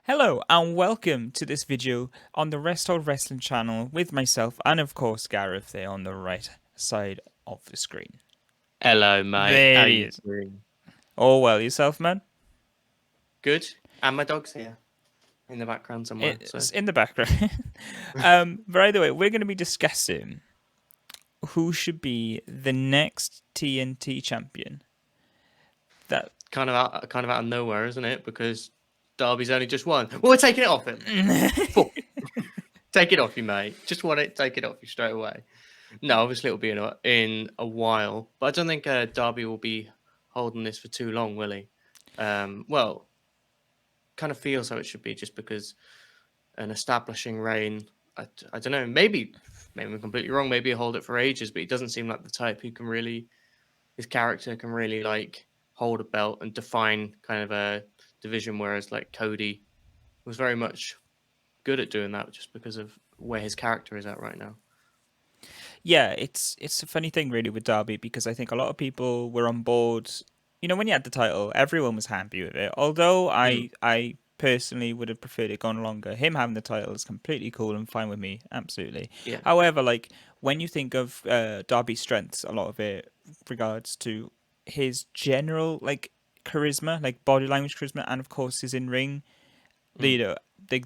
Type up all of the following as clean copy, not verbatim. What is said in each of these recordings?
Hello and welcome to this video on the Rest Hold Wrestling channel with myself and of course Gareth there on the right side of the screen. Hello, mate. How There he you is. doing? Oh well, yourself, man? Good. And my dog's here in the background somewhere. It's in the background. But either way, we're going to be discussing who should be the next TNT champion. That kind of out of nowhere, isn't it? Because Darby's only just won. Well, we're taking it off him. Fuck. Take it off you, mate. Just want it. Take it off you straight away. No, obviously it'll be in a while, but I don't think Darby will be holding this for too long, will he? Well, kind of feels how it should be, just because an establishing reign. I don't know. Maybe I'm completely wrong. Maybe he'll hold it for ages, but he doesn't seem like the type who can really. His character can really like hold a belt and define kind of a division, whereas like Cody was very much good at doing that just because of where his character is at right now. Yeah, it's a funny thing really with Darby because I think a lot of people were on board. You know, when you had the title, everyone was happy with it. Although Mm. I personally would have preferred it gone longer. Him having the title is completely cool and fine with me, absolutely. Yeah. However, like when you think of Darby's strengths, a lot of it regards to his general like charisma, like body language charisma, and of course his in ring Mm. you know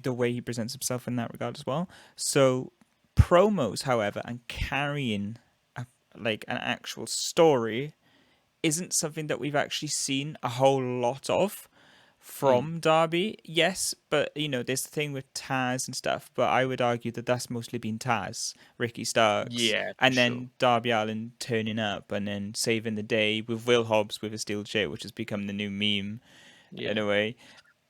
the way he presents himself in that regard as well. So promos, however, and carrying like an actual story isn't something that we've actually seen a whole lot of Mm. from Darby. Yes, but there's the thing with Taz and stuff, but I would argue that that's mostly been Taz, Ricky Starks, Yeah, for and sure. then Darby Allin turning up and then saving the day with Will Hobbs with a steel chair, which has become the new meme in Yeah. a way.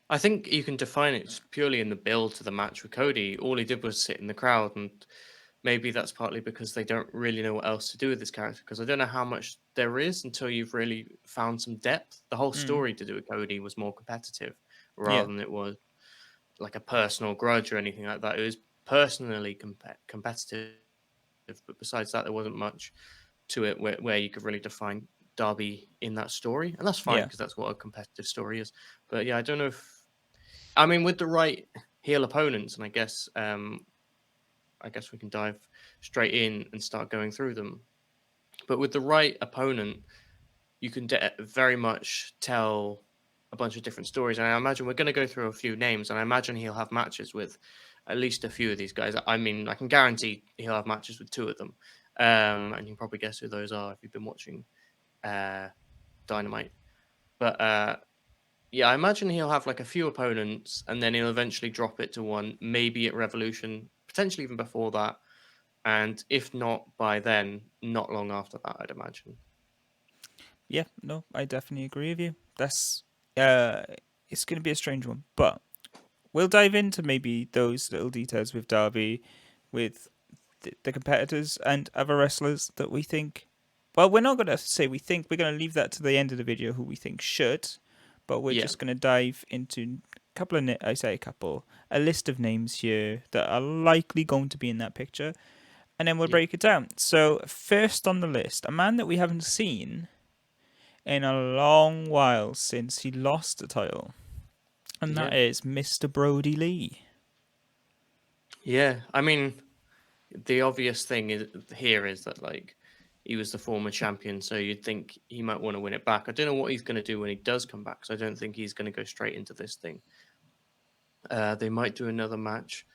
I think you can define it just purely in the build to the match with Cody. All he did was sit in the crowd, and maybe that's partly because they don't really know what else to do with this character. Because I don't know how much there is until you've really found some depth. The whole Mm, story to do with Cody was more competitive yeah. rather than it was like a personal grudge or anything like that. It was personally competitive, but besides that, there wasn't much to it where you could really define Darby in that story, and that's fine Yeah. because that's what a competitive story is. But yeah, I don't know if I mean with the right heel opponents, and I guess we can dive straight in and start going through them. But with the right opponent, you can very much tell a bunch of different stories. And I imagine we're going to go through a few names, and I imagine he'll have matches with at least a few of these guys. I mean, I can guarantee he'll have matches with two of them. And you can probably guess who those are if you've been watching uh, Dynamite. But yeah, I imagine he'll have like a few opponents, and then he'll eventually drop it to one, maybe at Revolution, potentially even before that. And if not by then, not long after that, I'd imagine. Yeah, no, I definitely agree with you. That's uh it's going to be a strange one, but we'll dive into maybe those little details with Darby, with the competitors and other wrestlers that we think. Well, we're not going to say we think. We're going to leave that to the end of the video. Who we think should, but we're Yeah, just going to dive into a couple of. I say a couple, a list of names here that are likely going to be in that picture, and then we'll yeah, break it down. So first on the list, a man that we haven't seen in a long while since he lost the title, and that yeah, is Mr. Brody Lee. yeah. I mean, the obvious thing is that like he was the former champion, so you'd think he might want to win it back. I don't know what he's going to do when he does come back, because I don't think he's going to go straight into this thing. They might do another match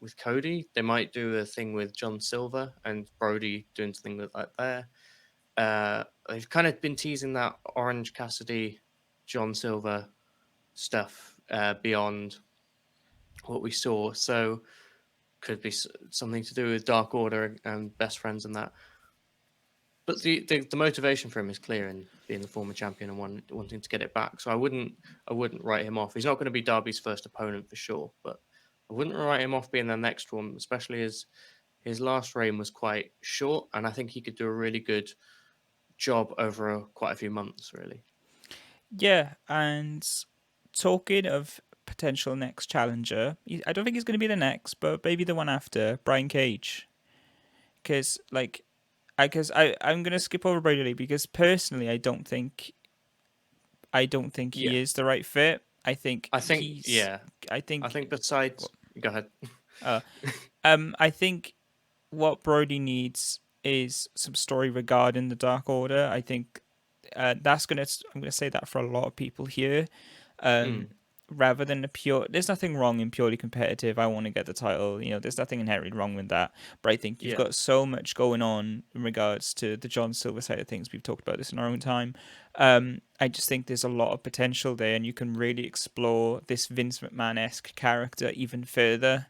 with Cody. They might do a thing with John Silver and Brody doing something with that there. They've kind of been teasing that Orange Cassidy, John Silver stuff beyond what we saw. So could be something to do with Dark Order and Best Friends and that. But the motivation for him is clear in being the former champion and wanting to get it back. So I wouldn't write him off. He's not going to be Darby's first opponent for sure, but I wouldn't write him off being the next one, especially as his last reign was quite short, and I think he could do a really good job over quite a few months, really. Yeah, and talking of potential next challenger, I don't think he's going to be the next, but maybe the one after, Brian Cage. Because, like, I'm going to skip over Brody Lee because personally, I don't think he Yeah, is the right fit. I think I think he's yeah. I I think think besides, go ahead. uh, I think what Brody needs is some story regarding the Dark Order. I think that's gonna. I'm gonna say that for a lot of people here. Um, Mm, Rather than a pure, there's nothing wrong in purely competitive. I want to get the title. There's nothing inherently wrong with that. But I think you've yeah, got so much going on in regards to the John Silver side of things. We've talked about this in our own time. I just think there's a lot of potential there, and you can really explore this Vince McMahon esque character even further,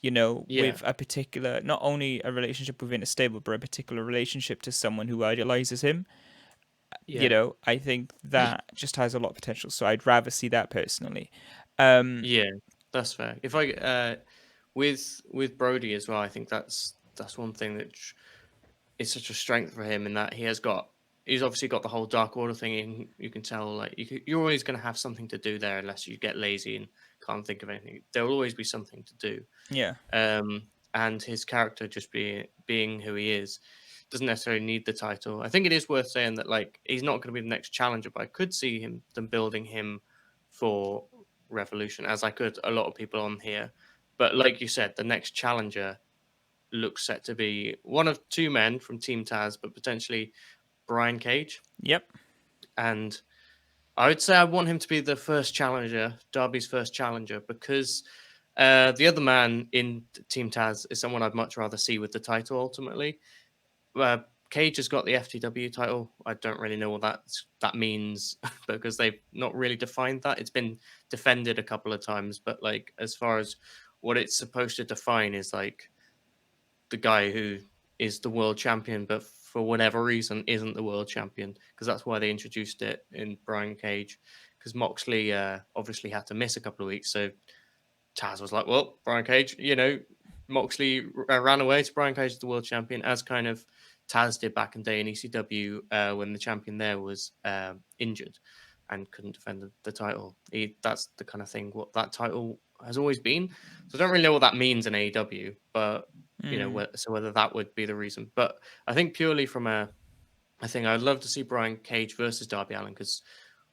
yeah, with a particular, not only a relationship within a stable, but a particular relationship to someone who idolizes him. yeah, I think that just has a lot of potential. So I'd rather see that personally. Um, yeah. That's fair. If I with Brody as well, I think that's one thing that is such a strength for him in that he's obviously got the whole Dark Order thing. And you can tell like you're always going to have something to do there unless you get lazy and can't think of anything. There will always be something to do. yeah. And his character just being who he is doesn't necessarily need the title. I think it is worth saying that like he's not going to be the next challenger, but I could see them building him for Revolution, as I could a lot of people on here. But like you said, the next challenger looks set to be one of two men from Team Taz, but potentially Brian Cage. Yep. And I would say I want him to be the first challenger, Darby's first challenger, because the other man in Team Taz is someone I'd much rather see with the title ultimately. Uh, Cage has got the FTW title. I don't really know what that means because they've not really defined that. It's been defended a couple of times, but like as far as what it's supposed to define is like the guy who is the world champion, but for whatever reason isn't the world champion because that's why they introduced it in Brian Cage. Because Moxley obviously had to miss a couple of weeks, so Taz was like, "Well, Brian Cage, Moxley ran away to Brian Cage, the world champion, as kind of Taz did back in day in ECW when the champion there was injured and couldn't defend the title. That's the kind of thing what that title has always been. So I don't really know what that means in AEW, but Mm. so whether that would be the reason. But I think purely from I think I'd love to see Brian Cage versus Darby Allin because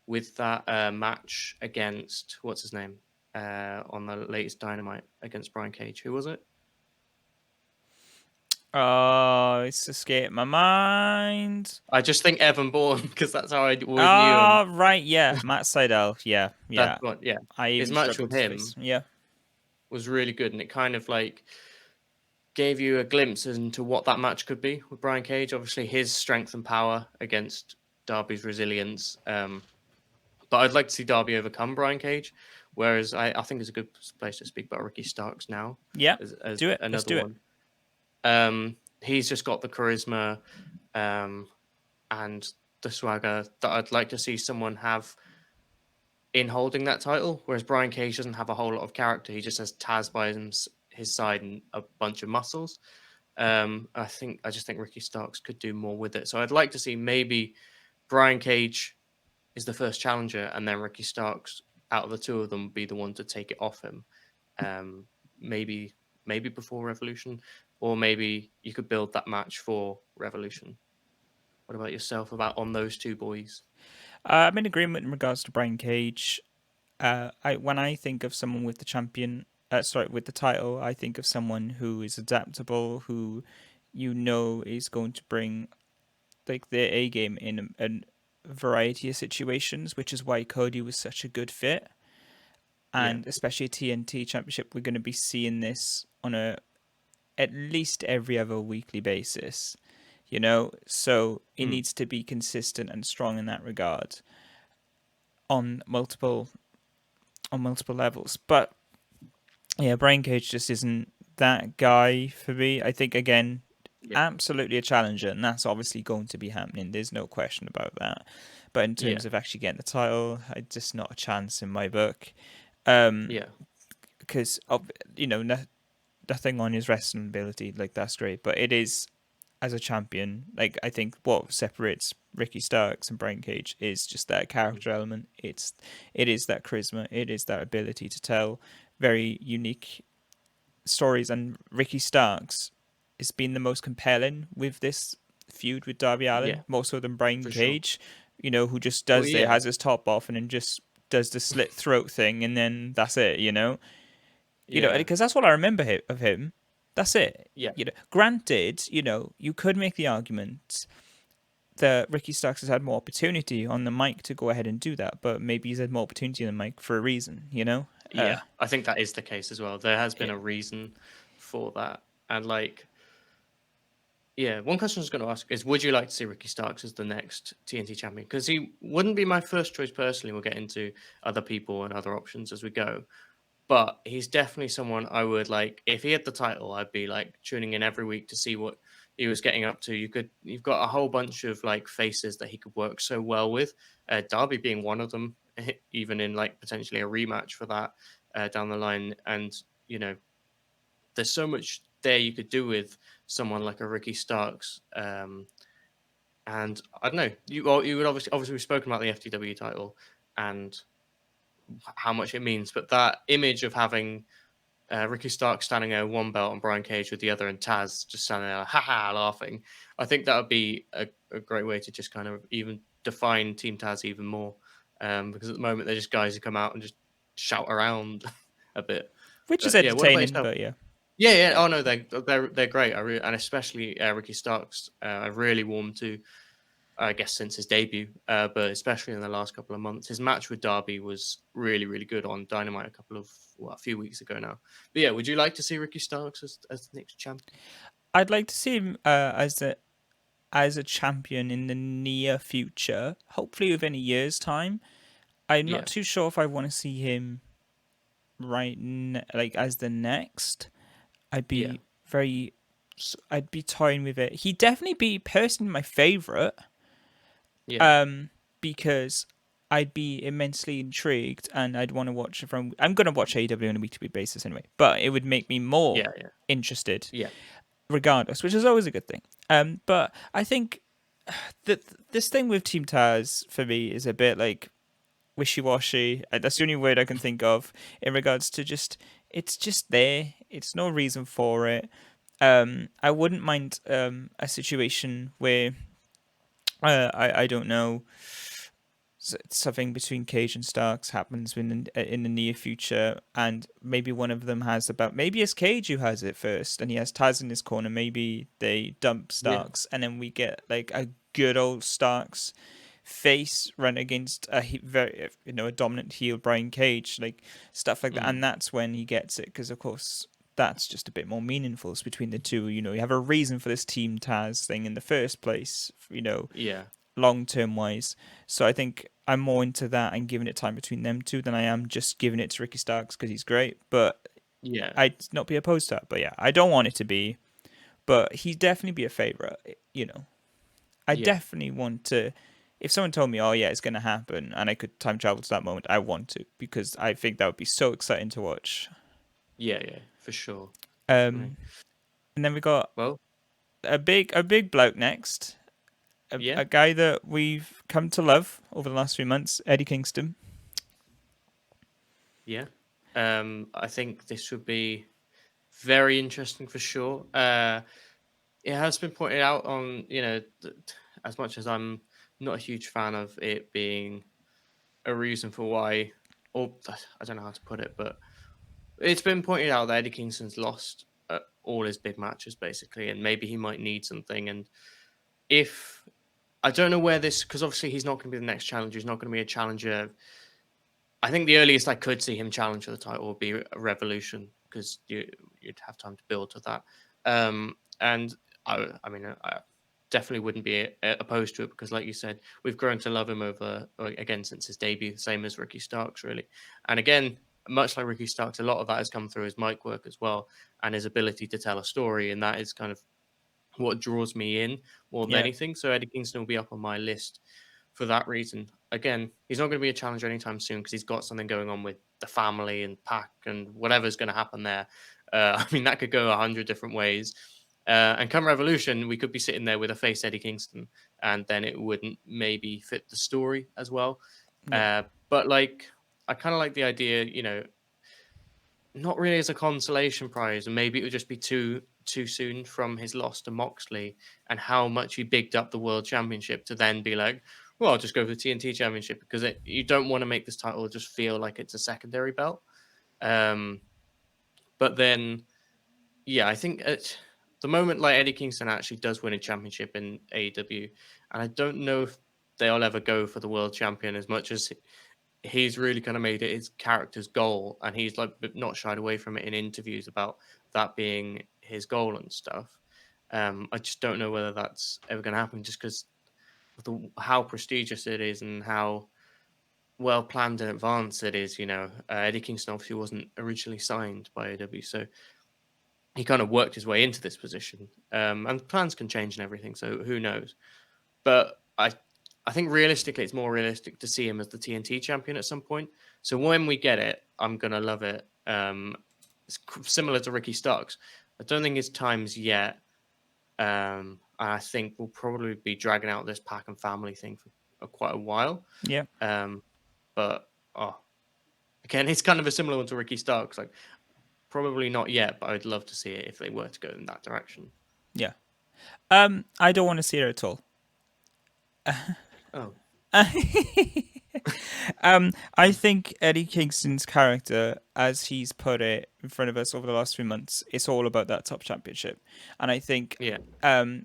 with that match against what's his name on the latest Dynamite against Brian Cage. Who was it? Oh, it's escaped my mind. I just think Evan Bourne because that's how I always knew him. Ah, right. Yeah, Matt Seidel. Yeah, That's yeah. what, yeah. I His even match struggled with to place. him Yeah. was really good, and it kind of like gave you a glimpse into what that match could be with Brian Cage. Obviously, his strength and power against Darby's resilience. But I'd like to see Darby overcome Brian Cage. Whereas I think it's a good place to speak about Ricky Starks now Yeah. as Do it. Let's another do it. one. He's just got the charisma um, and the swagger that I'd like to see someone have in holding that title. Whereas Brian Cage doesn't have a whole lot of character; he just has Taz by his side and a bunch of muscles. I just think Ricky Starks could do more with it. So I'd like to see maybe Brian Cage is the first challenger, and then Ricky Starks out of the two of them be the one to take it off him. Um, maybe before Revolution, or maybe you could build that match for Revolution. What about yourself? About on those two boys? I'm in agreement in regards to Brian Cage. When I think of someone with the with the title, I think of someone who is adaptable, who is going to bring like their A game in a variety of situations, which is why Cody was such a good fit. Yeah. And especially a TNT Championship, we're going to be seeing this on a at least every other weekly basis. So it Mm. needs to be consistent and strong in that regard on multiple levels. But yeah, Brian Cage just isn't that guy for me. I think again, Yeah. absolutely a challenger, and that's obviously going to be happening. There's no question about that. But in Yeah. terms of actually getting the title, just not a chance in my book. Um, Yeah. because of nothing on his wrestling ability, like that's great, but it is as a champion. Like I think what separates Ricky Starks and Brian Cage is just that Mm. character element. It is that charisma. It is that ability to tell very unique stories. And Ricky Starks has been the most compelling with this feud with Darby Yeah. Allin, more so than Brian For sure. Cage. Who just Well, does it, yeah. has his top off, and then just does the slit throat thing, and then that's it. Yeah, Because that's what I remember of him. That's it. yeah, Granted, you could make the argument that Ricky Starks has had more opportunity on the mic to go ahead and do that, but maybe he's had more opportunity on the mic for a reason. yeah. I think that is the case as well. There has been Yeah. a reason for that, and like, yeah, one question I was going to ask is, would you like to see Ricky Starks as the next TNT champion? Because he wouldn't be my first choice personally. We'll get into other people and other options as we go. But he's definitely someone I would like. If he had the title, I'd be like tuning in every week to see what he was getting up to. You've got a whole bunch of like faces that he could work so well with. Darby being one of them, even in like potentially a rematch for that down the line. And you know, there's so much there you could do with someone like a Ricky Starks. And I don't know. You would obviously we've spoken about the FTW title and how much it means, but that image of having Ricky Stark standing there with one belt and Brian Cage with the other, and Taz just standing there, ha ha, laughing. I think that would be a great way to just kind of even define Team Taz even more. Because at the moment they're just guys who come out and just shout around a bit. Which is But yeah, what about entertaining, yourself? but yeah. Yeah, yeah. Oh no, they're great. And especially Ricky Starks. I've really warmed to. I guess since his debut, but especially in the last couple of months, his match with Darby was really, really good on Dynamite a few weeks ago now. But yeah, would you like to see Ricky Starks as the next champion? I'd like to see him as a champion in the near future, hopefully within a year's time. I'm not Yeah, too sure if I want to see him like as the next. I'd yeah, be very, I'd be toying with it. He'd definitely be personally my favorite, yeah, um, because I'd be immensely intrigued and I'd want to watch it from. I'm gonna watch AEW on a week-to-week basis anyway, but it would make me more yeah, yeah, interested, yeah, regardless, which is always a good thing. But I think that this thing with Team Taz for me is a bit like wishy-washy. That's the only word I can think of in regards to just it's just there. It's no reason for it. I wouldn't mind a situation where I don't know, something between Cage and Starks happens in the near future, and maybe one of them has about maybe it's Cage who has it first, and he has Taz in his corner. Maybe they dump yeah, Starks, and then we get like a good old Starks face run against very a dominant heel Brian Cage, like stuff like that, mm, and that's when he gets it because of course that's just a bit more meaningful. It's between the two. You have a reason for this Team Taz thing in the first place. yeah, Long term wise. So I think I'm more into that and giving it time between them two than I am just giving it to Ricky Starks because he's great. But yeah, I'd not be opposed to that. But yeah, I don't want it to be. But he'd definitely be a favorite. I yeah, definitely want to. If someone told me, "Oh yeah, it's going to happen," and I could time travel to that moment, I want to because I think that would be so exciting to watch. yeah, for sure, definitely. Um, and then we got Well, a big bloke next, a, yeah, a guy that we've come to love over the last few months, Eddie Kingston. yeah. I think this would be very interesting for sure. It has been pointed out on, as much as I'm not a huge fan of it being a reason for why, or I don't know how to put it, but it's been pointed out that Eddie Kingston's lost all his big matches basically, and maybe he might need something. And if I don't know where this, because obviously he's not going to be the next challenger, he's not going to be a challenger. I think the earliest I could see him challenge for the title would be a Revolution because you'd have time to build to that. And I mean, I definitely wouldn't be opposed to it because, like you said, we've grown to love him over again since his debut, same as Ricky Starks, really. And again, much like Ricky Starks, a lot of that has come through his mic work as well and his ability to tell a story, and that is kind of what draws me in more than Yeah, anything. So Eddie Kingston will be up on my list for that reason. Again, he's not going to be a challenger anytime soon because he's got something going on with the family and Pac and whatever's going to happen there. I mean, that could go 100 different ways. And come Revolution, we could be sitting there with a face Eddie Kingston, and then it wouldn't maybe fit the story as well. yeah, But like, I kind of like the idea, not really as a consolation prize, and maybe it would just be too soon from his loss to Moxley and how much he bigged up the world championship to then be like, Well, I'll just go for the TNT Championship because you don't want to make this title just feel like it's a secondary belt. Um, but then, yeah, I think at the moment, like Eddie Kingston actually does win a championship in AEW, and I don't know if they'll ever go for the world champion as much as he's really kind of made it his character's goal, and he's like not shied away from it in interviews about that being his goal and stuff. I just don't know whether that's ever going to happen, just because of how prestigious it is and how well planned in advance it is. Eddie Kingston obviously wasn't originally signed by AEW, so he kind of worked his way into this position. And plans can change and everything, so who knows? But I think realistically, it's more realistic to see him as the TNT champion at some point. So when we get it, I'm gonna love it. It's similar to Ricky Starks. I don't think his time's yet. I think we'll probably be dragging out this pack and family thing for quite a while. Yeah. Um, but again, it's kind of a similar one to Ricky Starks. Like probably not yet, but I'd love to see it if they were to go in that direction. Yeah. I don't want to see her at all. Oh, I think Eddie Kingston's character, as he's put it in front of us over the last few months, it's all about that top championship. And I think yeah,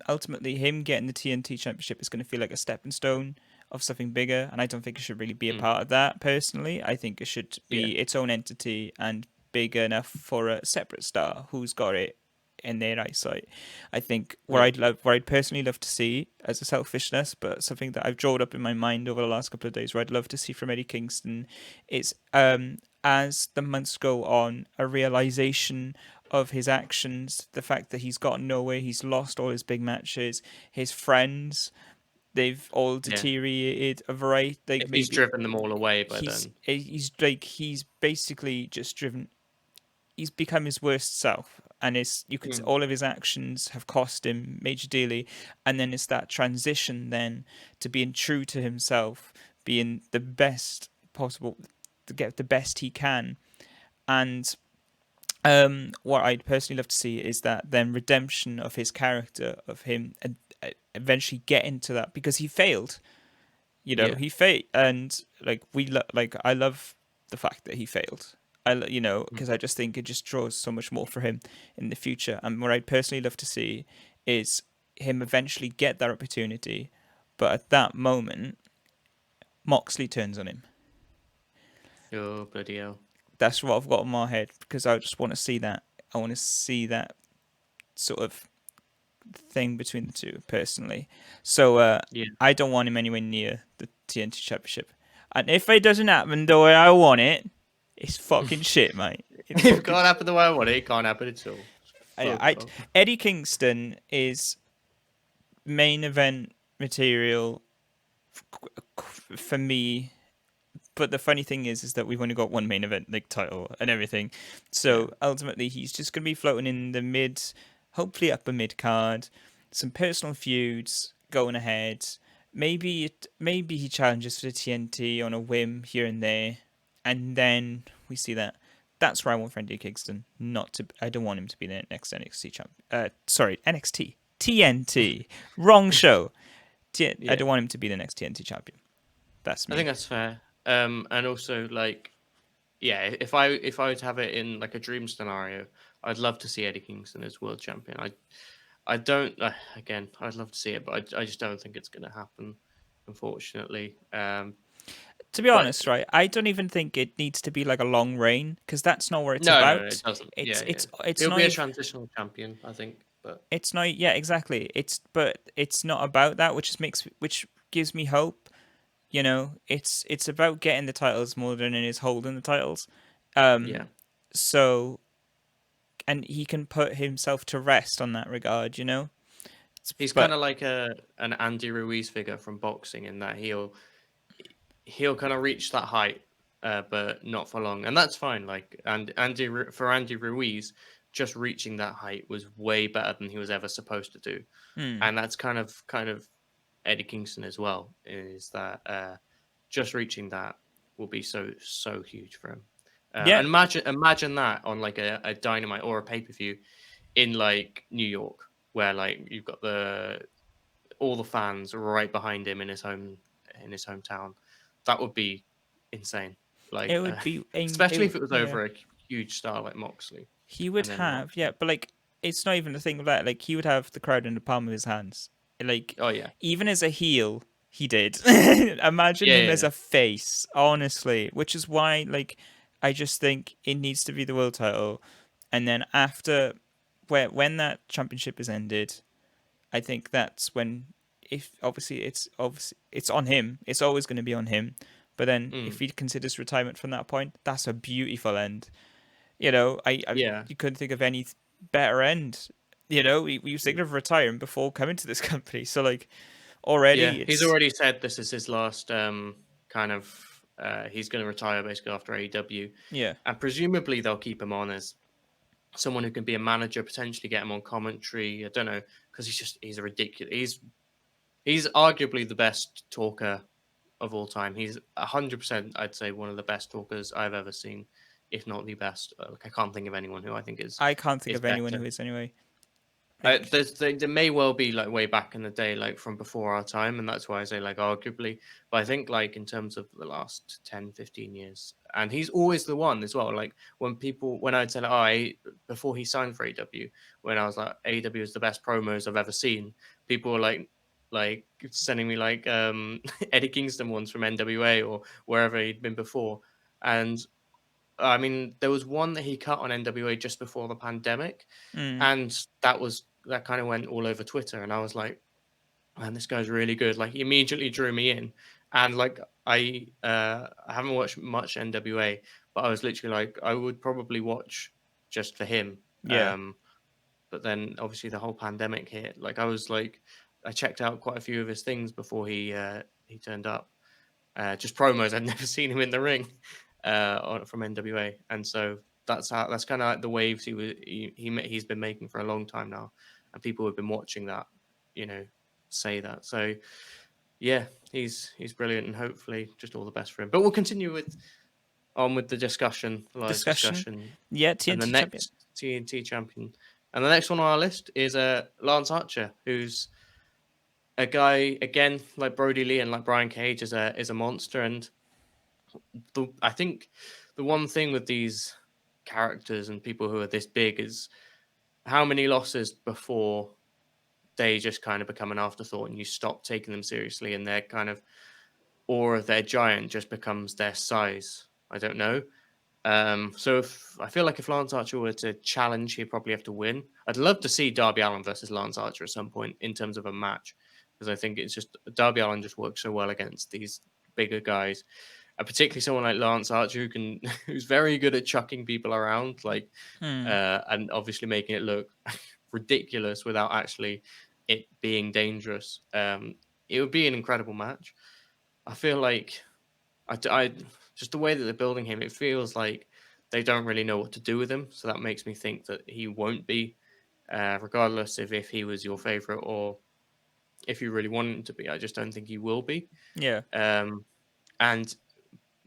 ultimately him getting the TNT championship is going to feel like a stepping stone of something bigger. And I don't think it should really be a mm, part of that personally. I think it should yeah, be its own entity and big enough for a separate star who's got it in their eyesight. I think yeah, where I'd personally love to see as a selfishness, but something that I've drawn up in my mind over the last couple of days, where I'd love to see from Eddie Kingston is as the months go on, a realization of his actions, the fact that he's gotten nowhere, he's lost all his big matches, his friends, they've all yeah. deteriorated a variety, like If he's maybe driven them all away by then. he's basically just driven, he's become his worst self, and you could Mm, all of his actions have cost him major dearly. And then it's that transition then to being true to himself, being the best possible, to get the best he can. And what I'd personally love to see is that then redemption of his character, of him eventually getting to that, because he failed. yeah, He failed, and like like I love the fact that he failed. mm, Because I just think it just draws so much more for him in the future. And what I'd personally love to see is him eventually get that opportunity, but at that moment, Moxley turns on him. oh bloody hell, That's what I've got in my head, because I just want to see that. I want to see that sort of thing between the two personally. So yeah. I don't want him anywhere near the TNT Championship. And if it doesn't happen the way I want it, it's fucking shit, mate. It's If it fucking. can't happen the way I want it, it can't happen at all. Fuck off. Eddie Kingston is main event material for me. But the funny thing is that we've only got one main event like title and everything. Yeah, So ultimately, he's just going to be floating in the mid, hopefully upper mid card. Some personal feuds going ahead. Maybe he challenges for the TNT on a whim here and there, and then we see that. That's where I want Eddie Kingston. Not to. I don't want him to be the next NXT champ. Sorry, NXT. TNT. Wrong show. I yeah. don't want him to be the next TNT champion. That's I think me. that's fair. And also like, yeah, if I were to have it in like a dream scenario, I'd love to see Eddie Kingston as world champion. I don't. Again, I'd love to see it, but I just don't think it's going to happen, unfortunately. To be But honest, right, I don't even think it needs to be like a long reign, because that's not where it's no, it about. doesn't. It's Yeah, yeah. it's it's He'll not be a even. transitional champion, I think. But It's not. Yeah, exactly. It's not about that, which gives me hope. It's about getting the titles more than it is holding the titles. yeah, So, and he can put himself to rest on that regard. he's kind But of like an Andy Ruiz figure from boxing in that he'll kind of reach that height, but not for long, and that's fine. Like and for Andy Ruiz, just reaching that height was way better than he was ever supposed to do, hmm, and that's kind of Eddie Kingston as well. Is that just reaching that will be so huge for him. yeah, And imagine that on like a Dynamite or a pay per view in like New York, where like you've got all the fans right behind him in his in his hometown. That would be insane. Like, It would be especially if it was yeah. over a huge star like Moxley, He would and then have, yeah, Moxley. but like it's not even a thing of that. Like he would have the crowd in the palm of his hands. Like Oh yeah, even as a heel, he did. Imagine yeah, him yeah, as yeah. a face, honestly. Which is why, like, I just think it needs to be the world title, and then after, when that championship is ended, I think that's when, if obviously it's on him. It's always going to be on him. But then if Mm, he considers retirement from that point, that's a beautiful end. yeah. You couldn't think of any better end. We was thinking of retiring before coming to this company. So like Yeah, already he's it's already said this is his last kind of. He's going to retire basically after AEW, yeah. and presumably they'll keep him on as someone who can be a manager, potentially get him on commentary. I don't know because he's a ridiculous. He's arguably the best talker of all time. He's 100%, I'd say, one of the best talkers I've ever seen, if not the best. Like I can't think of anyone who I think I can't think is of anyone better. who is anyway. Like There may well be like way back in the day, like from before our time, and that's why I say like arguably. But I think like in terms of the last 10, 15 years, and he's always the one as well. Like when I'd say like, before he signed for AW, when I was like AW is the best promos I've ever seen, people were like sending me like Eddie Kingston ones from NWA or wherever he'd been before, and I mean there was one that he cut on NWA just before the pandemic, mm, and that kind of went all over Twitter, and I was like, "Man, this guy's really good." Like, he immediately drew me in, and like I haven't watched much NWA, but I was literally like, I would probably watch just for him. yeah. But then obviously the whole pandemic hit. Like, I was like, I checked out quite a few of his things before he turned up, just promos. I'd never seen him in the ring from NWA, and so that's kind of like the waves he's been making for a long time now, and people have been watching that, you know, say that. So yeah, he's brilliant, and hopefully just all the best for him. But we'll continue with the discussion, live Discussion. discussion, Yeah, and the TNT champion. next TNT champion, and the next one on our list is Lance Archer, who's a guy again like Brody Lee and like Brian Cage is a monster, and I think the one thing with these characters and people who are this big is how many losses before they just kind of become an afterthought and you stop taking them seriously and their kind of aura of their giant just becomes their size. I don't know. So if I feel like if Lance Archer were to challenge, he'd probably have to win. I'd love to see Darby Allin versus Lance Archer at some point in terms of a match because I think it's just Darby Allin just works so well against these bigger guys, and particularly someone like Lance Archer who can who's very good at chucking people around, like Hmm. and obviously making it look ridiculous without actually it being dangerous. It would be an incredible match. I feel like I just the way that they're building him, it feels like they don't really know what to do with him. So that makes me think that he won't be, regardless of if he was your favorite or if you really want him to be. I just don't think he will be. Yeah. Um, and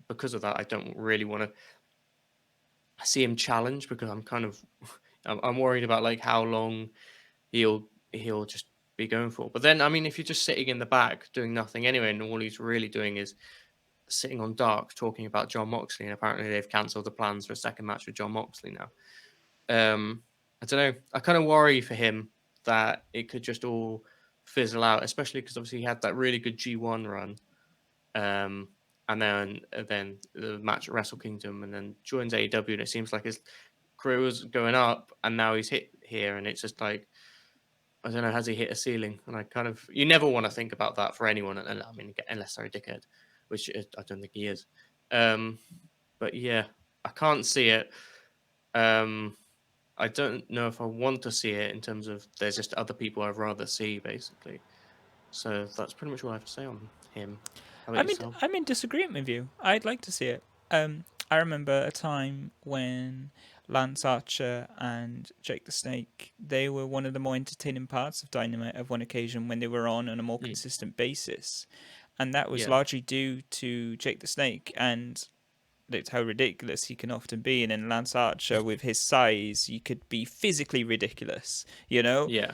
because of that, I don't really want to see him challenge because I'm kind of I'm worried about like how long he'll just be going for. But then, I mean, if you're just sitting in the back doing nothing anyway, and all he's really doing is sitting on Dark talking about John Moxley, and apparently they've cancelled the plans for a second match with John Moxley now. I don't know. I kind of worry for him that it could just all fizzle out, especially because obviously he had that really good G1 run, um, and then the match at Wrestle Kingdom, and then joins AEW, and it seems like his career was going up, and now he's hit here, and it's just like I don't know, has he hit a ceiling? And I kind of you never want to think about that for anyone, and I mean, unless they're a dickhead, which I don't think he is. Um, but yeah, I can't see it. Um, I don't know if I want to see it in terms of there's just other people I'd rather see, basically. So that's pretty much all I have to say on him. How about yourself? I'm in disagreement with you. I'd like to see it. I remember a time when Lance Archer and Jake the Snake, they were one of the more entertaining parts of Dynamite of one occasion when they were on a more Mm, consistent basis. And that was yeah, largely due to Jake the Snake and looked how ridiculous he can often be. And then Lance Archer, with his size, you could be physically ridiculous, you know? yeah,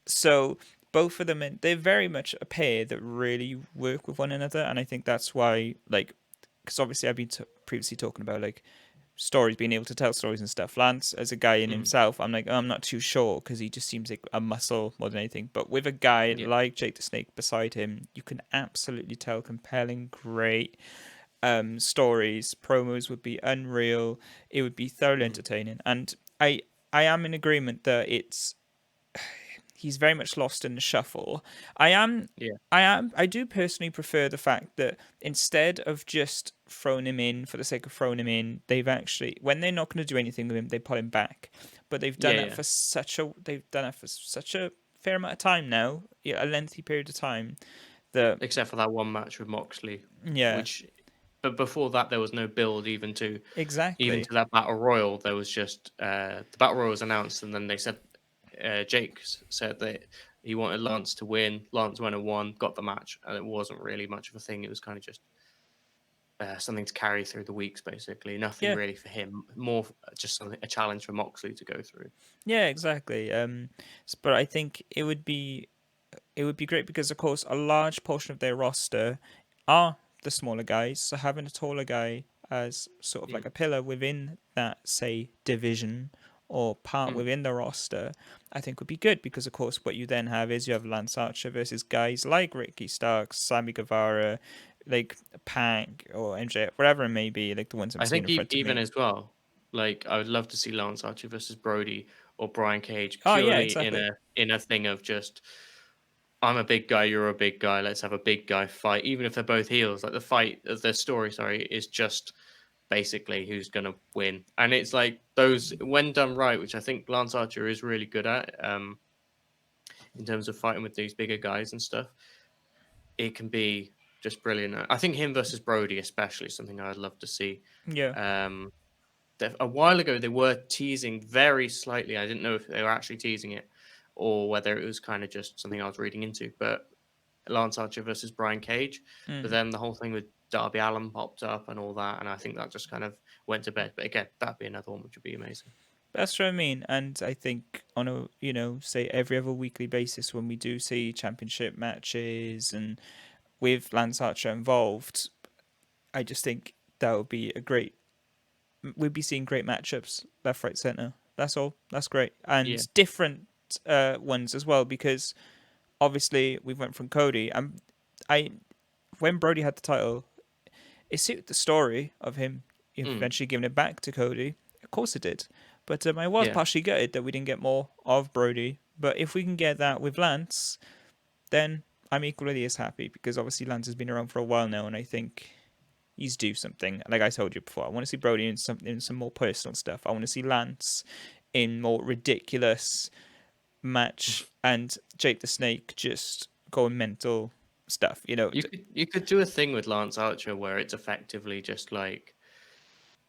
So both of them, and they're very much a pair that really work with one another, and I think that's why, like, because obviously I've been previously talking about like stories, being able to tell stories and stuff. Lance, as a guy in Mm, himself, I'm like, I'm not too sure because he just seems like a muscle more than anything. But with a guy yeah. like Jake the Snake beside him, you can absolutely tell compelling, great stories. Promos would be unreal. It would be thoroughly Mm, entertaining, and I am in agreement that he's very much lost in the shuffle. I am yeah. I do personally prefer the fact that instead of just throwing him in for the sake of throwing him in, they've actually, when they're not going to do anything with him, they pull him back. But Yeah. Yeah. they've done it for such a fair amount of time now, yeah, a lengthy period of time that Except for that one match with Moxley, yeah, which, but before that there was no build even exactly. to that battle royal. There was just the battle royal was announced, and then they said Jake said that he wanted Lance to win. Lance went and won, got the match, and it wasn't really much of a thing. It was kind of just something to carry through the weeks, basically. Nothing Yeah, really for him. More just something, a challenge for Moxley to go through. yeah, exactly. But I think it would be great because, of course, a large portion of their roster are the smaller guys. So having a taller guy as sort of like Mm. a pillar within that, say, division or part Mm. within the roster, I think would be good because, of course, what you then have is you have Lance Archer versus guys like Ricky Starks, Sammy Guevara, like Pac or MJ, whatever it may be, like the ones I'm I seeing think in front of even me. as well, like I would love to see Lance Archer versus Brody or Brian Cage Oh, yeah, purely exactly. in a thing of just I'm a big guy, you're a big guy, let's have a big guy fight, even if they're both heels. Like the story, sorry, is just basically who's gonna win. And it's like those when done right, which I think Lance Archer is really good at, in terms of fighting with these bigger guys and stuff, it can be just brilliant. I think him versus Brody, especially, is something I'd love to see. Yeah. Um, a while ago they were teasing very slightly. I didn't know if they were actually teasing it or whether it was kind of just something I was reading into. But Lance Archer versus Brian Cage, but Mm. then the whole thing with Darby Allin popped up and all that, and I think that just kind of went to bed. But again, that'd be another one which would be amazing. That's what I mean. And I think on a, say every other weekly basis when we do see championship matches and with Lance Archer involved, I just think that would be a great, we'd be seeing great matchups left, right, center. That's all. That's great. Yeah. And different ones as well, because obviously we went from Cody. I, when Brody had the title, it suited the story of him Mm. eventually giving it back to Cody. Of course it did. But I was Yeah. partially gutted that we didn't get more of Brody. But if we can get that with Lance, then I'm equally as happy because obviously Lance has been around for a while now, and I think he's due something. Like I told you before, I want to see Brody in some more personal stuff. I want to see Lance in more ridiculous match and Jake the Snake just going mental stuff. You could do a thing with Lance Archer where it's effectively just like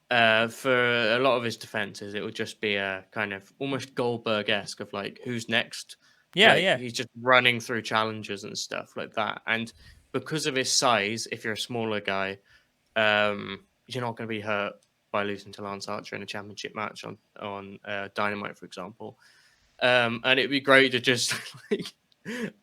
for a lot of his defenses, it would just be a kind of almost Goldberg esque of like who's next. yeah, Like yeah. he's just running through challenges and stuff like that. And because of his size, if you're a smaller guy, you're not going to be hurt by losing to Lance Archer in a championship match on Dynamite, for example. And it'd be great to just like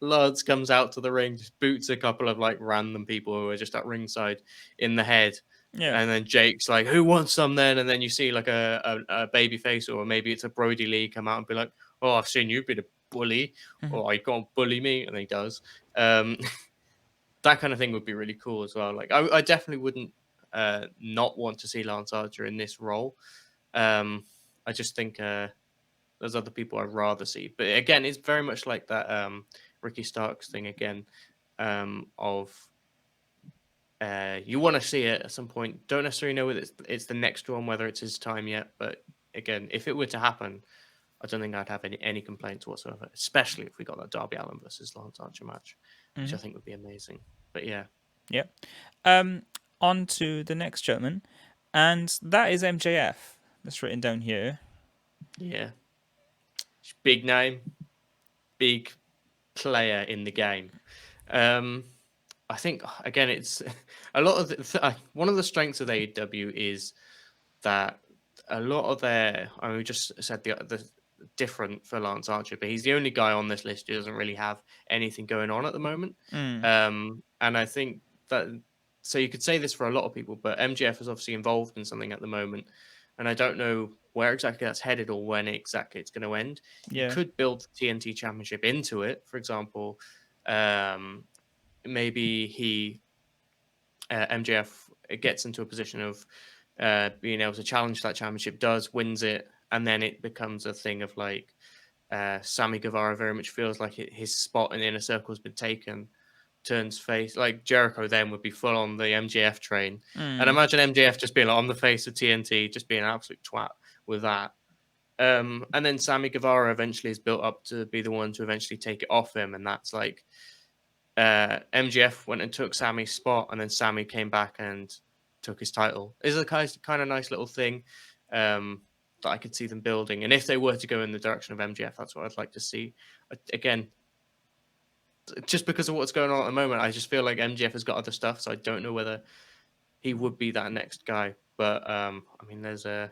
Lance comes out to the ring, just boots a couple of like random people who are just at ringside in the head. Yeah. And then Jake's like, "Who wants some then?" And then you see like a baby face, or maybe it's a Brody Lee come out and be like, "Oh, I've seen you be a bully, Mhm. or you can't bully me," and he does. Um, that kind of thing would be really cool as well. Like, I definitely wouldn't not want to see Lance Archer in this role. I just think there's other people I'd rather see. But again, it's very much like that Ricky Starks thing again of you want to see it at some point. Don't necessarily know whether it's the next one, whether it's his time yet. But again, if it were to happen, I don't think I'd have any complaints whatsoever, especially if we got that Darby Allin versus Lance Archer match, which I Mhm. think would be amazing. But yeah, Yeah. Um, on to the next gentleman, and that is MJF. That's written down here. yeah, big name, big player in the game. Um, I think again, it's a lot of one of the strengths of AEW is that a lot of their, I mean, we just said the different for Lance Archer, but he's the only guy on this list who doesn't really have anything going on at the moment. Mm. And I think that so you could say this for a lot of people, but MJF is obviously involved in something at the moment, and I don't know where exactly that's headed or when exactly it's going to end. You Yeah. could build the TNT Championship into it, for example. Um, maybe MJF gets into a position of being able to challenge that championship, wins it, and then it becomes a thing of like Sammy Guevara very much feels like his spot in the inner circle has been taken, turns face. Like Jericho then would be full on the MJF train. And Mm. imagine MJF just being like, on the face of TNT, just being an absolute twat with that. And then Sammy Guevara eventually is built up to be the one to eventually take it off him. And that's like MJF went and took Sammy's spot, and then Sammy came back and took his title. Is a kind of nice little thing that I could see them building. And if they were to go in the direction of MJF, that's what I'd like to see. Again, just because of what's going on at the moment, I just feel like MJF has got other stuff, so I don't know whether he would be that next guy. But I mean, it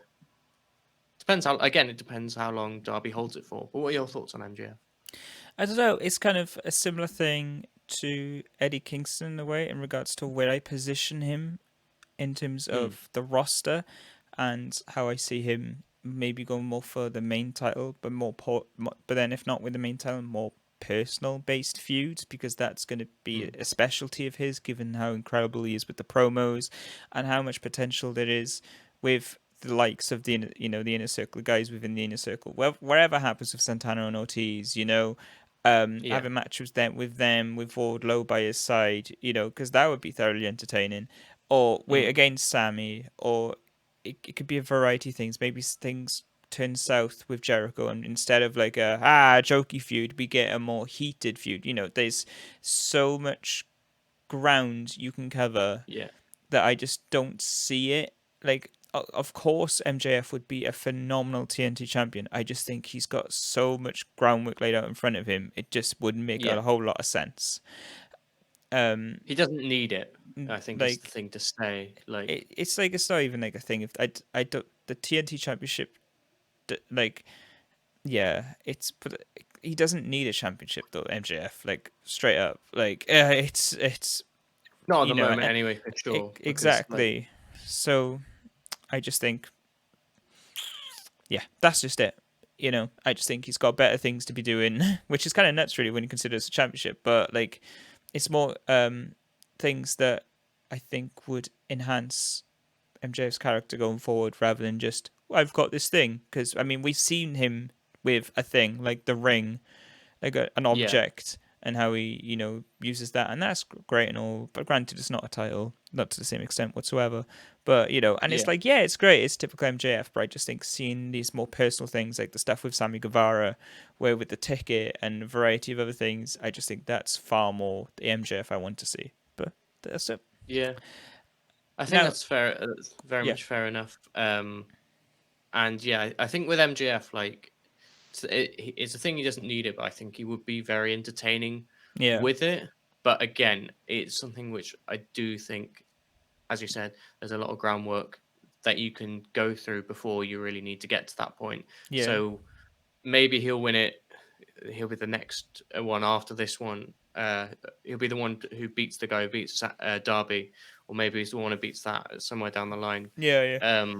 depends how long Darby holds it for. But what are your thoughts on MJF? I don't know. It's kind of a similar thing to Eddie Kingston in a way, in regards to where I position him in terms Mm, of the roster and how I see him maybe going more for the main title, but but then if not with the main title, more personal based feuds, because that's going to be mm, a specialty of his, given how incredible he is with the promos and how much potential there is with the likes of the inner circle guys within the inner circle. Wherever happens with Santana and Ortiz, yeah, having matches with Wardlow by his side, because that would be thoroughly entertaining. Or wait mm, against Sammy, or it could be a variety of things. Maybe things turn south with Jericho, and instead of like a jokey feud, we get a more heated feud. There's so much ground you can cover yeah, that I just don't see it. Like, of course, MJF would be a phenomenal TNT champion. I just think he's got so much groundwork laid out in front of him. It just wouldn't make yeah. a whole lot of sense. Um, He doesn't need it. I think is the like thing to say. Like, it's like it's not even like a thing. If I don't the TNT championship, like yeah, but he doesn't need a championship though. MJF, like straight up, like it's not at you the know moment, anyway, for sure. Because like, exactly. So I just think, yeah, that's just it. I just think he's got better things to be doing, which is kind of nuts, really, when you consider it's a championship. But like, it's more things that I think would enhance MJF's character going forward, rather than just, well, I've got this thing. Because I mean, we've seen him with a thing like the ring, like an yeah, object, and how he uses that, and that's great and all, but granted it's not a title, not to the same extent whatsoever. But and it's yeah, like, yeah, it's great, it's typical MJF, but I just think seeing these more personal things, like the stuff with Sammy Guevara, where with the ticket and a variety of other things, I just think that's far more the MJF I want to see. But that's it. yeah. I think Now, that's fair. That's very yeah, much fair enough. And yeah, I think with MJF, like, it's a thing he doesn't need it, but I think he would be very entertaining yeah, with it. But again, it's something which I do think, as you said, there's a lot of groundwork that you can go through before you really need to get to that point. yeah, So maybe he'll win it. He'll be the next one after this one. He'll be the one who beats the guy who beats Darby, or maybe he's the one who beats that somewhere down the line. yeah, yeah,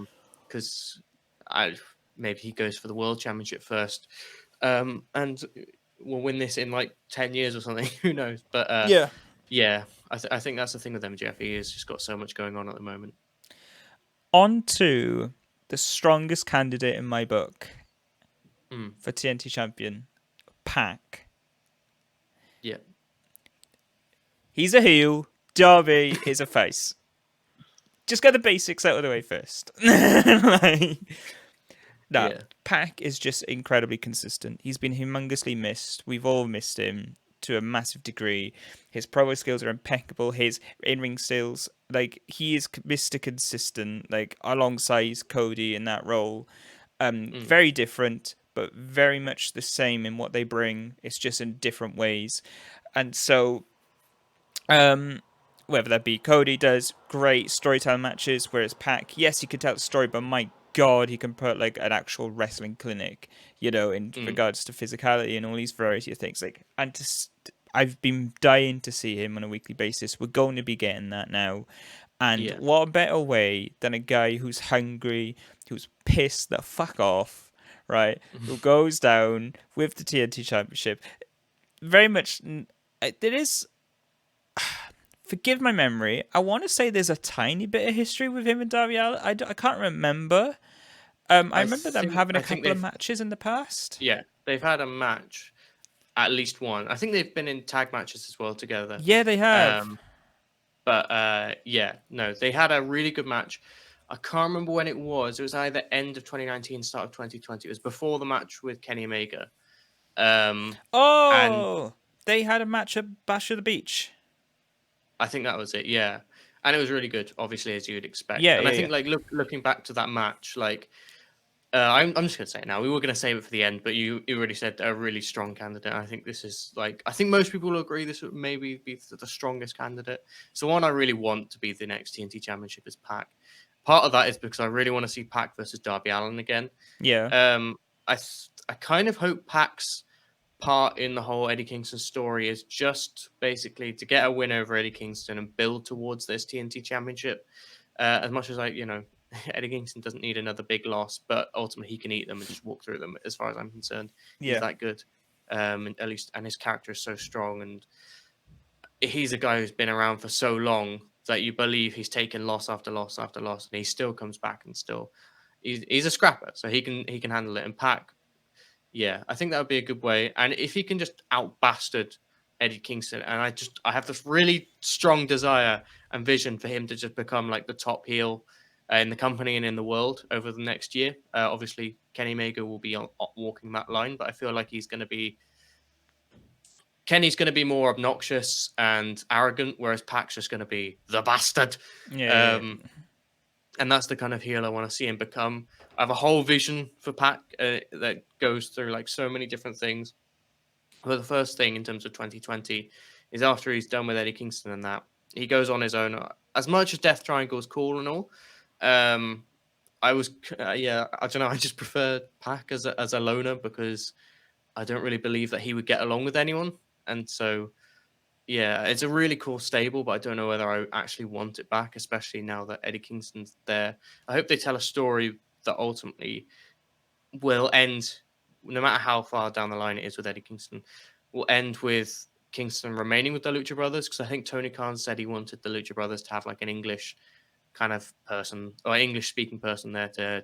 Because I maybe he goes for the world championship first, and will win this in like 10 years or something. Who knows? But yeah. yeah, I think that's the thing with MJF. He has just got so much going on at the moment. On to the strongest candidate in my book Mm, for TNT champion, Pac. yeah, He's a heel. Darby is a face. Just get the basics out of the way first. like, no, yeah, Pac is just incredibly consistent. He's been humongously missed. We've all missed him to a massive degree. His promo skills are impeccable. His in-ring skills, like, he is Mr. Consistent, like, alongside Cody in that role. mm, Very different, but very much the same in what they bring. It's just in different ways. And so whether that be Cody does great storytelling matches, whereas Pac, yes, he could tell the story, but my god, he can put like an actual wrestling clinic, in Mm, regards to physicality and all these variety of things. Like, and I've been dying to see him on a weekly basis. We're going to be getting that now. And yeah. what a better way than a guy who's hungry, who's pissed the fuck off, right? Who goes down with the TNT Championship. Very much, there is, forgive my memory, I want to say there's a tiny bit of history with him and Darby Allin. I can't remember. I remember them having a I think couple of they've matches in the past. yeah, they've had a match, at least one. I think they've been in tag matches as well together. Yeah, they have. Um, but yeah, no, they had a really good match. I can't remember when it was. It was either end of 2019, start of 2020. It was before the match with Kenny Omega. Um, and Oh, they had a match at Bash of the Beach. I think that was it. Yeah, and it was really good, obviously, as you would expect. Yeah, And I yeah, think yeah. like looking back to that match, like I'm just gonna say it now. We were gonna save it for the end, but you already said a really strong candidate. I think this is like I think most people will agree this would maybe be the strongest candidate. So one I really want to be the next TNT Championship is Pac. Part of that is because I really want to see Pac versus Darby Allin again. Yeah. I kind of hope Pac's part in the whole Eddie Kingston story is just basically to get a win over Eddie Kingston and build towards this TNT Championship. As much as Eddie Kingston doesn't need another big loss, but ultimately he can eat them and just walk through them. As far as I'm concerned, he's Yeah. that good. And at least, and his character is so strong, and he's a guy who's been around for so long that you believe he's taken loss after loss after loss, and he still comes back and still he's a scrapper, so he can handle it. And Pac, yeah, I think that would be a good way. And if he can just out bastard Eddie Kingston, and I have this really strong desire and vision for him to just become like the top heel in the company and in the world over the next year. Obviously, Kenny Omega will be walking that line, but I feel like Kenny's going to be more obnoxious and arrogant, whereas Pac's just going to be the bastard. Yeah, yeah, Um, and that's the kind of heel I want to see him become. I have a whole vision for Pac that goes through like so many different things. But the first thing in terms of 2020 is after he's done with Eddie Kingston and that, he goes on his own. As much as Death Triangle is cool and all, um, yeah, I don't know. I just prefer Pac as a loner because I don't really believe that he would get along with anyone. And so, yeah, it's a really cool stable, but I don't know whether I actually want it back, especially now that Eddie Kingston's there. I hope they tell a story that ultimately will end, no matter how far down the line it is with Eddie Kingston, will end with Kingston remaining with the Lucha Brothers. Because I think Tony Khan said he wanted the Lucha Brothers to have like an English kind of person or English speaking person there to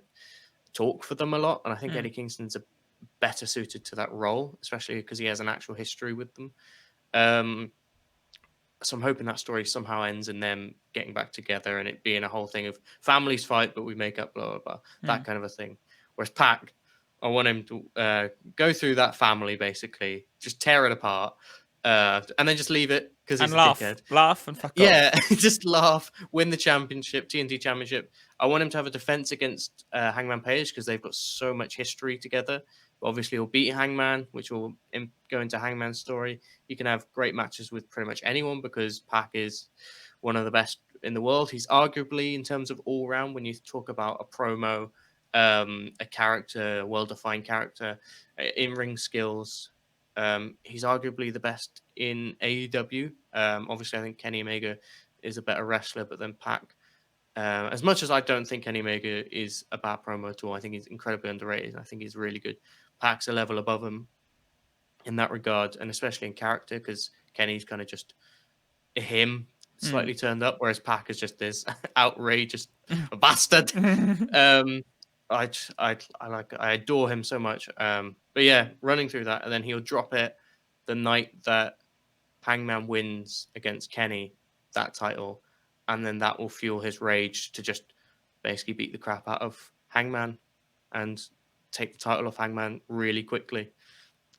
talk for them a lot. And I think yeah. Eddie Kingston's a better suited to that role, especially because he has an actual history with them. Um, so I'm hoping that story somehow ends in them getting back together and it being a whole thing of families fight, but we make up, blah, blah, blah, that kind of a thing. Whereas Pac, I want him to go through that family, basically, just tear it apart, and then just leave it because And he's a laugh. dickhead. Laugh and fuck Yeah, off. just laugh, win the championship, TNT Championship. I want him to have a defense against Hangman Page because they've got so much history together. Obviously, he'll beat Hangman, which will go into Hangman's story. He can have great matches with pretty much anyone because Pac is one of the best in the world. He's arguably, in terms of all round, when you talk about a promo, a character, well defined character, in ring skills, he's arguably the best in AEW. Obviously, I think Kenny Omega is a better wrestler, but then Pac. As much as I don't think Kenny Omega is a bad promo at all, I think he's incredibly underrated. I think he's really good. Pac's a level above him in that regard, and especially in character, because Kenny's kind of just him Mm. slightly turned up, whereas Pac is just this outrageous bastard. Um, I adore him so much. But yeah, running through that, and then he'll drop it the night that Hangman wins against Kenny, that title, and then that will fuel his rage to just basically beat the crap out of Hangman and take the title of Hangman really quickly.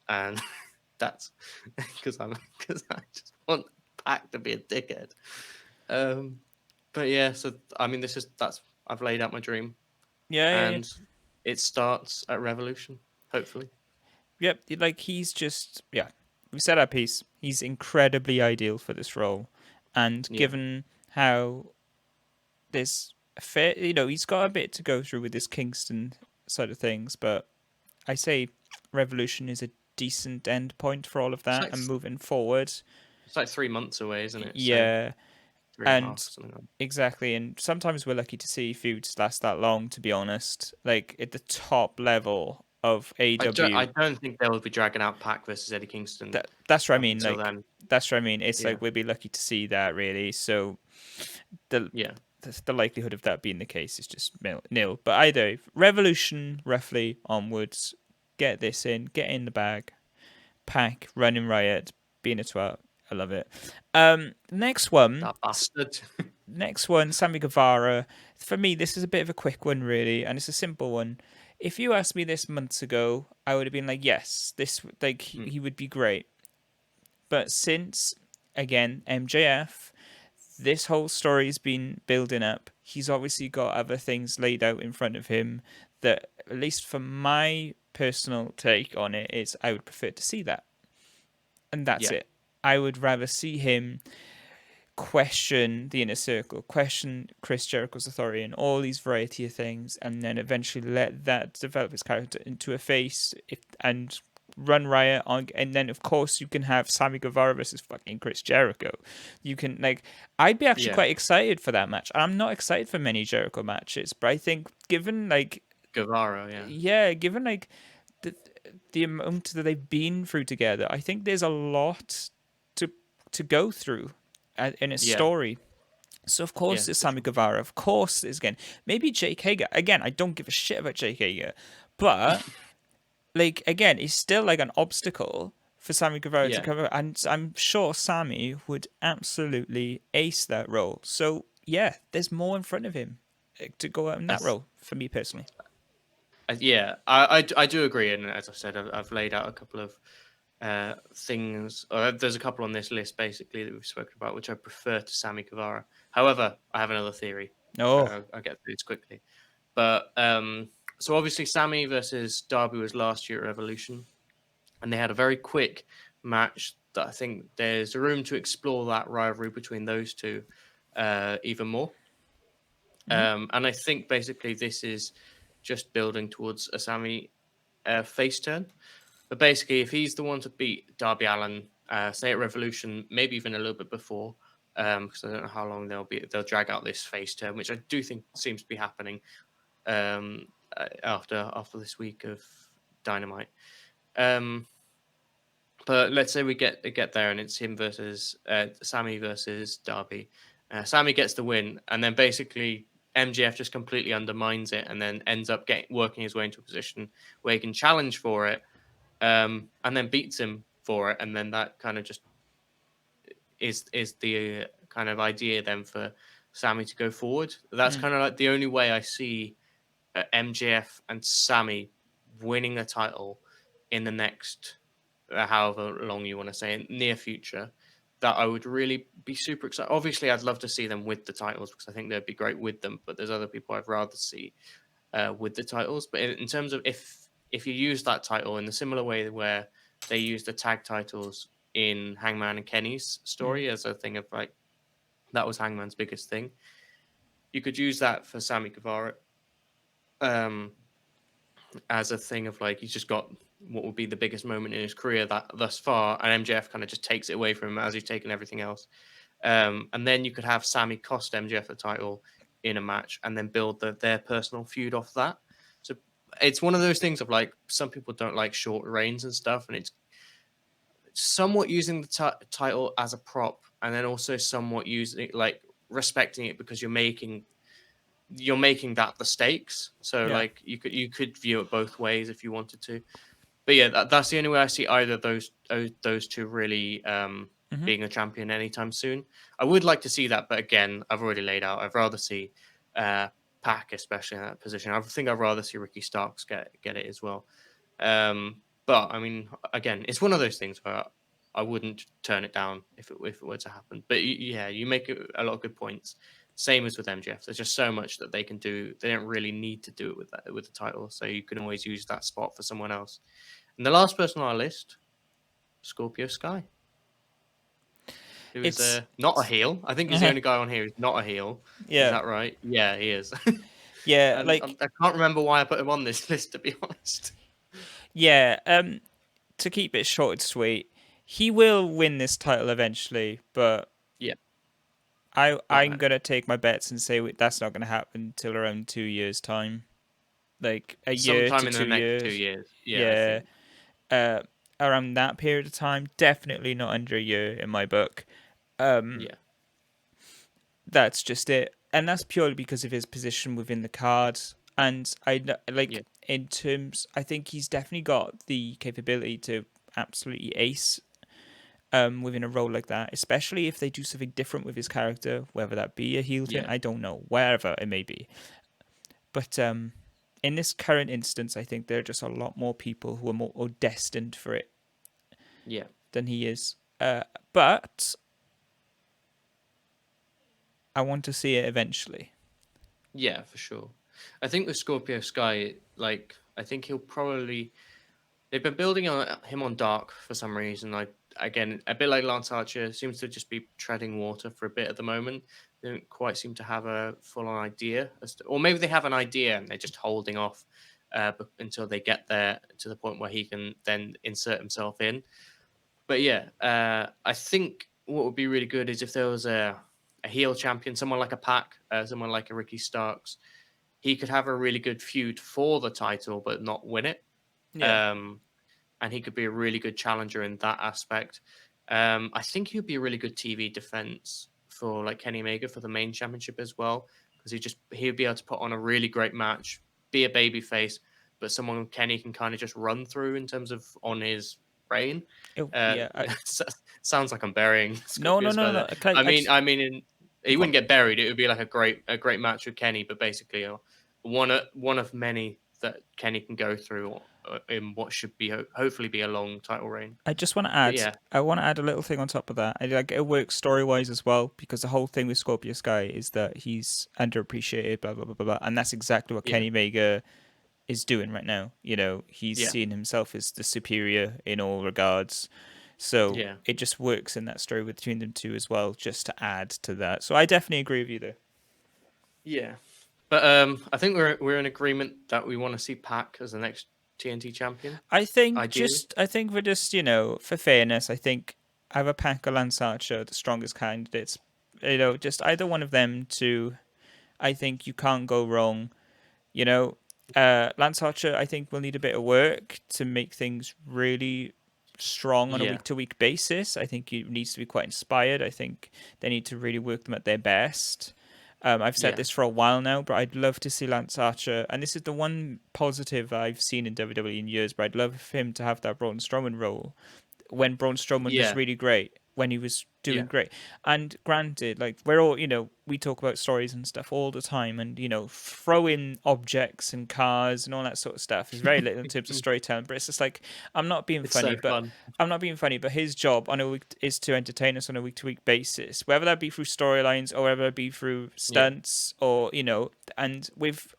And that's because I just want Pac to be a dickhead. Um, but yeah, so I mean, that's I've laid out my dream, Yeah, yeah, yeah. and it starts at Revolution, hopefully. Yep. Like, he's just, yeah. We said our piece. He's incredibly ideal for this role. And Yeah, given how this fair, you know, he's got a bit to go through with this Kingston side of things, but I say Revolution is a decent end point for all of It's that like and moving forward. 3 months away, isn't it? So Yeah, 3.5, and something like that. exactly, and sometimes we're lucky to see feuds last that long. To be honest, like at the top level of I AEW, don't think they will be dragging out Pac versus Eddie Kingston that's what I up mean. until Like then. that's what I mean. It's Yeah, like we'd be lucky to see that really. So the yeah. the likelihood of that being the case is just nil. But either Revolution, roughly onwards, get this in, get in the bag, pack, running riot, being a twat. I love it. Next one, That bastard. next one, Sammy Guevara. For me, this is a bit of a quick one, really, and it's a simple one. If you asked me this months ago, I would have been like, yes, this like Hmm. he would be great. But since again MJF, this whole story's been building up. He's obviously got other things laid out in front of him that, at least for my personal take on it, is I would prefer to see that. And that's Yeah, it. I would rather see him question the inner circle, question Chris Jericho's authority, and all these variety of things, and then eventually let that develop his character into a face and run riot on. And then, of course, you can have Sammy Guevara versus fucking Chris Jericho. You can, like, I'd be actually yeah. quite excited for that match. I'm not excited for many Jericho matches, but I think given, like, Guevara, yeah. yeah, given, like, the, the amount that they've been through together, I think there's a lot to to go through in a Yeah, story. So of yeah, course it's for Sammy sure. Guevara. Of course it's again maybe Jake Hager. Again, I don't give a shit about Jake Hager, but like again, it's still like an obstacle for Sammy Guevara to Yeah. cover, and I'm sure Sammy would absolutely ace that role. So yeah, there's more in front of him to go out in that As role for me personally. Yeah, I do agree, and as I said, I've laid out a couple of things. Or there's a couple on this list basically that we've spoken about, which I prefer to Sammy Guevara. However, I have another theory. No. I'll get through this quickly, but so obviously Sammy versus Darby was last year at Revolution, and they had a very quick match. That I think there's room to explore that rivalry between those two even more. Mm-hmm. And I think basically this is just building towards a Sammy face turn. But basically, if he's the one to beat Darby Allin, say at Revolution, maybe even a little bit before, because I don't know how long they'll drag out this face turn, which I do think seems to be happening after this week of Dynamite. Um, but let's say we get there and it's him versus Sammy versus Darby. Sammy gets the win, and then basically MGF just completely undermines it, and then ends up working his way into a position where he can challenge for it, and then beats him for it, and then that kind of just is the kind of idea then for Sammy to go forward. That's Mm. kind of like the only way I see MJF and Sammy winning the title in the next however long you want to say near future. That I would really be super excited. Obviously, I'd love to see them with the titles because I think they'd be great with them. But there's other people I'd rather see with the titles. But in terms of if you use that title in the similar way where they use the tag titles in Hangman and Kenny's Mm. story as a thing of like that was Hangman's biggest thing, you could use that for Sammy Guevara um, as a thing of like he's just got what would be the biggest moment in his career that thus far, and MJF kind of just takes it away from him as he's taken everything else. And then you could have Sammy cost MJF the title in a match, and then build their personal feud off that. So it's one of those things of like some people don't like short reigns and stuff, and it's somewhat using the title as a prop, and then also somewhat using like respecting it because you're making that the stakes. So Yeah. like you could view it both ways if you wanted to. But yeah, that's the only way I see either of those two really Mm-hmm. being a champion anytime soon. I would like to see that, but again, I've already laid out. I'd rather see Pac, especially in that position. I think I'd rather see Ricky Starks get it as well. But I mean, again, it's one of those things where I wouldn't turn it down if it were to happen. But yeah, you make a lot of good points. Same as with MJF. There's just so much that they can do. They don't really need to do it with the title, so you can always use that spot for someone else. And the last person on our list, Scorpio Sky. who is It's not a heel. I think he's the only guy on here who's not a heel. Is yeah, that right? Yeah, he is. yeah, And like I can't remember why I put him on this list, to be honest. yeah. To keep it short and sweet, he will win this title eventually, but Yeah, not I'm now. gonna take my bets and say that's not gonna happen till around 2 years time, like a year to Sometime in the two next two years. years. Yeah, I Yeah, think. uh, around that period of time, definitely not under a year in my book. Um, Yeah, that's just it, and that's purely because of his position within the card. And yeah, like in terms, I think he's definitely got the capability to absolutely ace within a role like that, especially if they do something different with his character, whether that be a heel turn, yeah, I don't know, wherever it may be. But in this current instance, I think there are just a lot more people who are more destined for it yeah, than he is. But I want to see it eventually. yeah, for sure. I think with Scorpio Sky, like, I think he'll probably. They've been building on him on Dark for some reason. Like, again, a bit like Lance Archer, seems to just be treading water for a bit at the moment. They don't quite seem to have a full on idea as to, or maybe they have an idea and they're just holding off until they get there to the point where he can then insert himself in. But yeah, I think what would be really good is if there was a heel champion, someone like a Pac, someone like a Ricky Starks. He could have a really good feud for the title, but not win it. Yeah. Um, and he could be a really good challenger in that aspect. I think he'd be a really good TV defense for like Kenny Omega for the main championship as well, because he'd be able to put on a really great match, be a baby face, but someone Kenny can kind of just run through in terms of on his reign. Oh, Uh, yeah. sounds like I'm burying No, Scorpio no, no, Sky no. there. I just He go on. wouldn't get buried. It would be like a great match with Kenny, but basically one of many that Kenny can go through in what should be hopefully be a long title reign. I just want to But add. yeah, I want to add a little thing on top of that. I like it works story wise as well because the whole thing with Scorpio Sky is that he's underappreciated, blah blah blah blah, blah. And that's exactly what yeah, Kenny Omega is doing right now. You know, he's yeah, seeing himself as the superior in all regards. So yeah, it just works in that story between them two as well, just to add to that. So I definitely agree with you there. yeah. But I think we're in agreement that we want to see Pac as the next TNT champion, ideally. I think for just for fairness, I think either Pac or Lance Archer are the strongest candidates. Just either one of them two. I think you can't go wrong. You know, Lance Archer, I think, will need a bit of work to make things really strong on a Yeah, week to week basis. I think he needs to be quite inspired. I think they need to really work them at their best. I've said yeah, this for a while now, but I'd love to see Lance Archer, and this is the one positive I've seen in WWE in years. But I'd love him to have that Braun Strowman role when Braun Strowman was yeah, really great, when he was doing yeah, great. And granted, like we're all, we talk about stories and stuff all the time, and throw in objects and cars and all that sort of stuff is very little in terms of storytelling. But it's just like I'm not being it's so funny, but fun. his job on a week is to entertain us on a week to week basis, whether that be through storylines or whether it be through Yeah, stunts or and with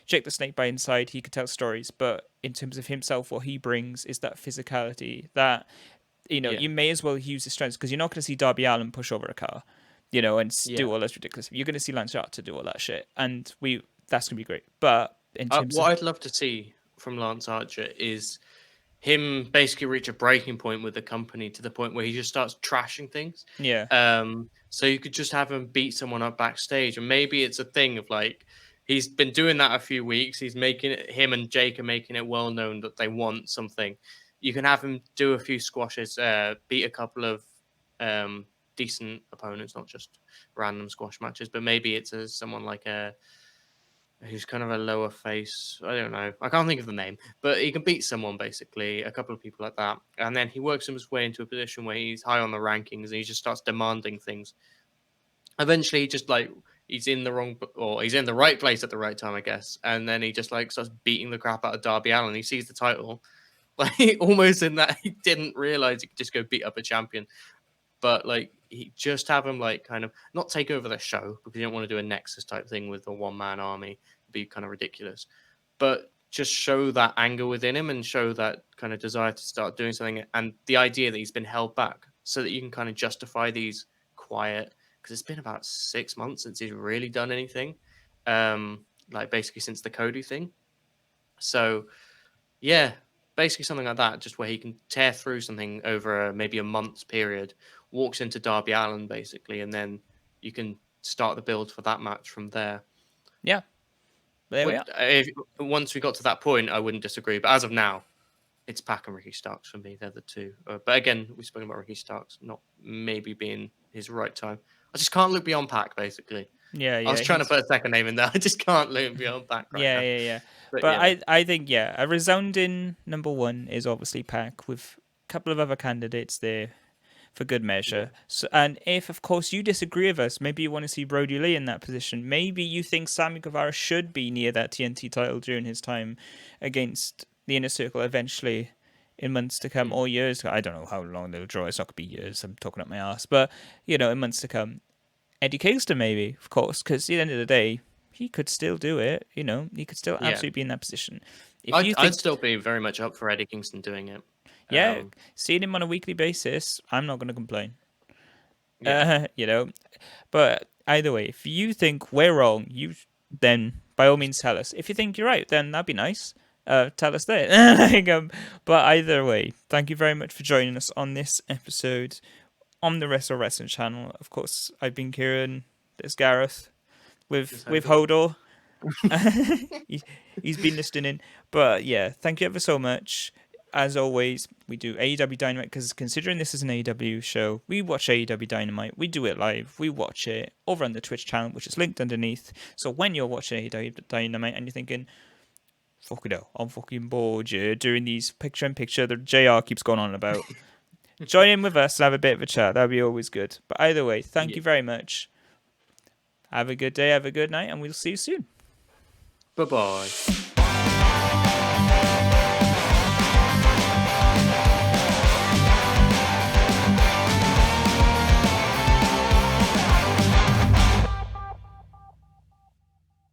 Jake the Snake by inside, he could tell stories, but in terms of himself, what he brings is that physicality that yeah, you may as well use his strengths because you're not going to see Darby Allin push over a car, and yeah. do all those ridiculous. You're going to see Lance Archer do all that shit, and that's going to be great. But in terms What of I'd love to see from Lance Archer is him basically reach a breaking point with the company to the point where he just starts trashing things. yeah, So you could just have him beat someone up backstage, and maybe it's a thing of like he's been doing that a few weeks. He's making it. Him and Jake are making it well known that they want something. You can have him do a few squashes, beat a couple of decent opponents, not just random squash matches, but maybe it's someone like a who's kind of a lower face. I don't know. I can't think of the name, but he can beat someone basically, a couple of people like that, and then he works his way into a position where he's high on the rankings and he just starts demanding things. Eventually, he just like he's in the wrong or he's in the right place at the right time, I guess, and then he just like starts beating the crap out of Darby Allin. He sees the title, like almost in that he didn't realize he could just go beat up a champion, but like he just have him like kind of not take over the show because you don't want to do a Nexus type thing with a one man army. It'd be kind of ridiculous. But just show that anger within him and show that kind of desire to start doing something and the idea that he's been held back so that you can kind of justify these quiet, because it's been about 6 months since he's really done anything, like basically since the Cody thing. So yeah, basically something like that, just where he can tear through something over maybe a month's period, walks into Darby Allin basically, and then you can start the build for that match from there. Yeah, there we are. If, once we got to that point, I wouldn't disagree. But as of now, it's Pac and Ricky Starks for me. They're the two. But again, we've spoken about Ricky Starks not maybe being his right time. I just can't look beyond Pac, basically. Yeah, I was yeah, trying to he's put a second name in there. I just can't look beyond Pac right yeah, now. yeah, yeah. But But yeah, I think a resounding number one is obviously Pac with a couple of other candidates there for good yeah, measure. So, and if, of course, you disagree with us, maybe you want to see Brody Lee in that position. Maybe you think Sammy Guevara should be near that TNT title during his time against the Inner Circle eventually in months to come mm, or years. I don't know how long they'll draw. It's not going to be years. I'm talking up my ass. But, in months to come. Eddie Kingston, maybe, of course, because at the end of the day, he could still do it. He could still yeah. absolutely be in that position. If you I'd think, still be very much up for Eddie Kingston doing it. yeah, Um, seeing him on a weekly basis, I'm not going to complain. yeah, You know, but either way, if you think we're wrong, then by all means tell us. If you think you're right, then that'd be nice. Tell us that. But either way, thank you very much for joining us on this episode on the Wrestling channel. Of course, I've been Kieran. There's Gareth this with Hodor. Hodor. He's been listening. But yeah, thank you ever so much. As always, we do AEW Dynamite because considering this is an AEW show, we watch AEW Dynamite. We do it live. We watch it over on the Twitch channel, which is linked underneath. So when you're watching AEW Dynamite and you're thinking, fuck it up, I'm fucking bored, yeah, doing these picture-in-picture that JR keeps going on about, join in with us and have a bit of a chat. That'd be always good. But either way, thank Yeah. you very much. Have a good day, have a good night, and we'll see you soon. Bye bye.